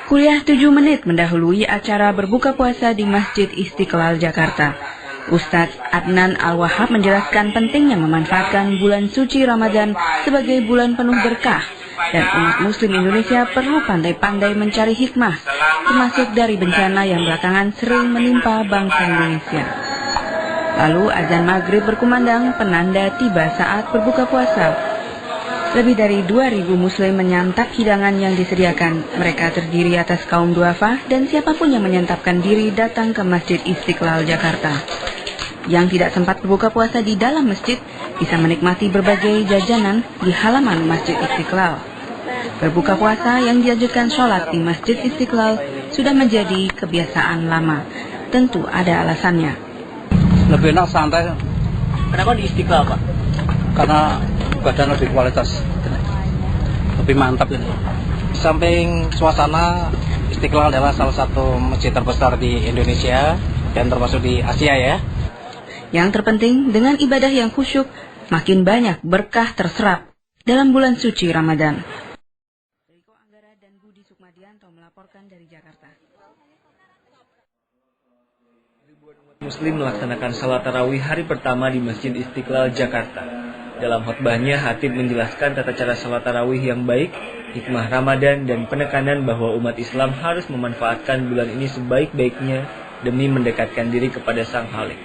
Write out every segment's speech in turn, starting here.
Kuliah 7 menit mendahului acara berbuka puasa di Masjid Istiqlal, Jakarta. Ustadz Adnan Al-Wahhab menjelaskan pentingnya memanfaatkan bulan suci Ramadan sebagai bulan penuh berkah, dan umat muslim Indonesia perlu pandai-pandai mencari hikmah, termasuk dari bencana yang belakangan sering menimpa bangsa Indonesia. Lalu azan maghrib berkumandang, penanda tiba saat berbuka puasa. Lebih dari 2.000 muslim menyantap hidangan yang disediakan. Mereka terdiri atas kaum duafa dan siapapun yang menyantapkan diri datang ke Masjid Istiqlal, Jakarta. Yang tidak sempat berbuka puasa di dalam masjid bisa menikmati berbagai jajanan di halaman Masjid Istiqlal. Berbuka puasa yang dilanjutkan sholat di Masjid Istiqlal sudah menjadi kebiasaan lama. Tentu ada alasannya. Lebih enak santai. Kenapa di Istiqlal, Pak? Karena badan lebih kualitas, lebih mantap ini. Di samping suasana, Istiqlal adalah salah satu masjid terbesar di Indonesia dan termasuk di Asia ya. Yang terpenting, dengan ibadah yang khusyuk, makin banyak berkah terserap dalam bulan suci Ramadan. Riko Anggara dan Budi Sukmadianto melaporkan dari Jakarta. Ribuan umat muslim melaksanakan salat tarawih hari pertama di Masjid Istiqlal, Jakarta. Dalam khutbahnya, Khatib menjelaskan tata cara salat tarawih yang baik, hikmah Ramadan, dan penekanan bahwa umat Islam harus memanfaatkan bulan ini sebaik-baiknya demi mendekatkan diri kepada Sang Khalik.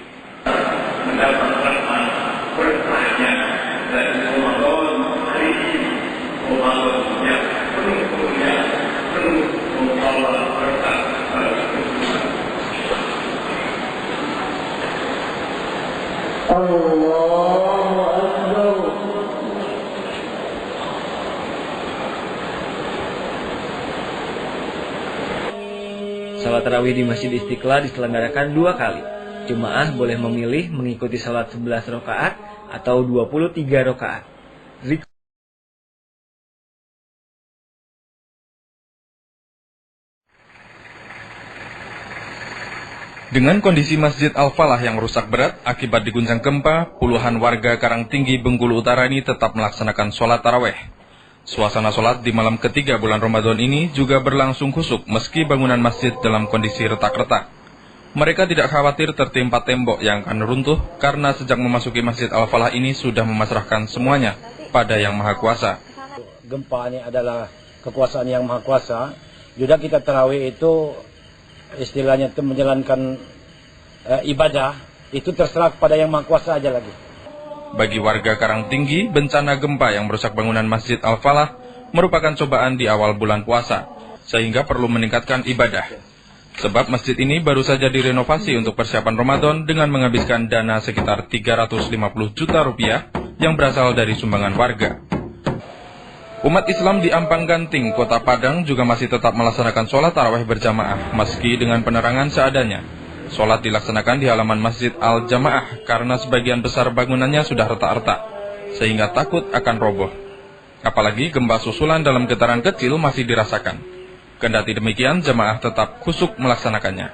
Salat tarawih di Masjid Istiqlal diselenggarakan 2 kali. Jemaah boleh memilih mengikuti salat 11 rakaat atau 23 rakaat. Dengan kondisi Masjid Al-Falah yang rusak berat akibat diguncang gempa, puluhan warga Karangtinggi, Bengkulu Utara ini tetap melaksanakan sholat taraweh. Suasana sholat di malam ketiga bulan Ramadan ini juga berlangsung khusyuk meski bangunan masjid dalam kondisi retak-retak. Mereka tidak khawatir tertimpa tembok yang akan runtuh karena sejak memasuki Masjid Al-Falah ini sudah memasrahkan semuanya pada Yang Maha Kuasa. Gempa ini adalah kekuasaan Yang Maha Kuasa. Juga kita tarawih itu istilahnya itu menjalankan ibadah itu terserah kepada Yang Maha Kuasa aja lagi. Bagi warga Karangtinggi, bencana gempa yang merusak bangunan Masjid Al-Falah merupakan cobaan di awal bulan puasa, sehingga perlu meningkatkan ibadah. Sebab masjid ini baru saja direnovasi untuk persiapan Ramadan dengan menghabiskan dana sekitar 350 juta rupiah yang berasal dari sumbangan warga. Umat Islam di Ampang Ganting, Kota Padang juga masih tetap melaksanakan sholat tarawih berjamaah meski dengan penerangan seadanya. Sholat dilaksanakan di halaman Masjid Al-Jamaah karena sebagian besar bangunannya sudah retak-retak, sehingga takut akan roboh. Apalagi gempa susulan dalam getaran kecil masih dirasakan. Kendati demikian, jamaah tetap khusyuk melaksanakannya.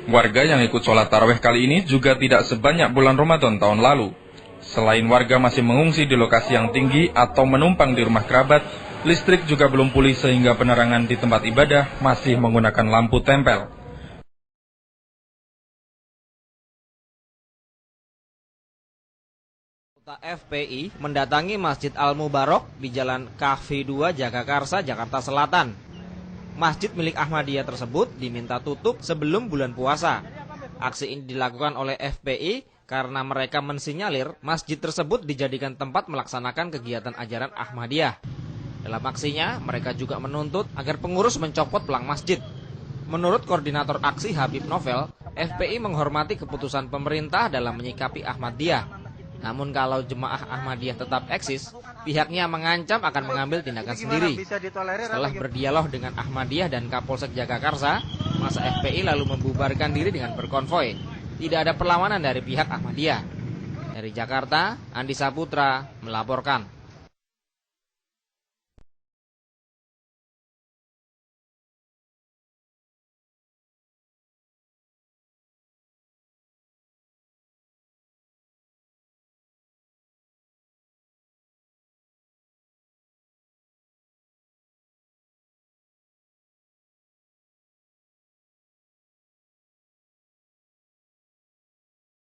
Warga yang ikut sholat tarawih kali ini juga tidak sebanyak bulan Ramadan tahun lalu. Selain warga masih mengungsi di lokasi yang tinggi atau menumpang di rumah kerabat, listrik juga belum pulih sehingga penerangan di tempat ibadah masih menggunakan lampu tempel. FPI mendatangi Masjid Al-Mubarok di Jalan Kahfi 2, Jagakarsa, Jakarta Selatan. Masjid milik Ahmadiyah tersebut diminta tutup sebelum bulan puasa. Aksi ini dilakukan oleh FPI karena mereka mensinyalir masjid tersebut dijadikan tempat melaksanakan kegiatan ajaran Ahmadiyah. Dalam aksinya, mereka juga menuntut agar pengurus mencopot pelang masjid. Menurut koordinator aksi Habib Novel, FPI menghormati keputusan pemerintah dalam menyikapi Ahmadiyah. Namun kalau jemaah Ahmadiyah tetap eksis, pihaknya mengancam akan mengambil tindakan sendiri. Setelah berdialog dengan Ahmadiyah dan Kapolsek Jagakarsa, masa FPI lalu membubarkan diri dengan berkonvoi. Tidak ada perlawanan dari pihak Ahmadiyah. Dari Jakarta, Andi Saputra melaporkan.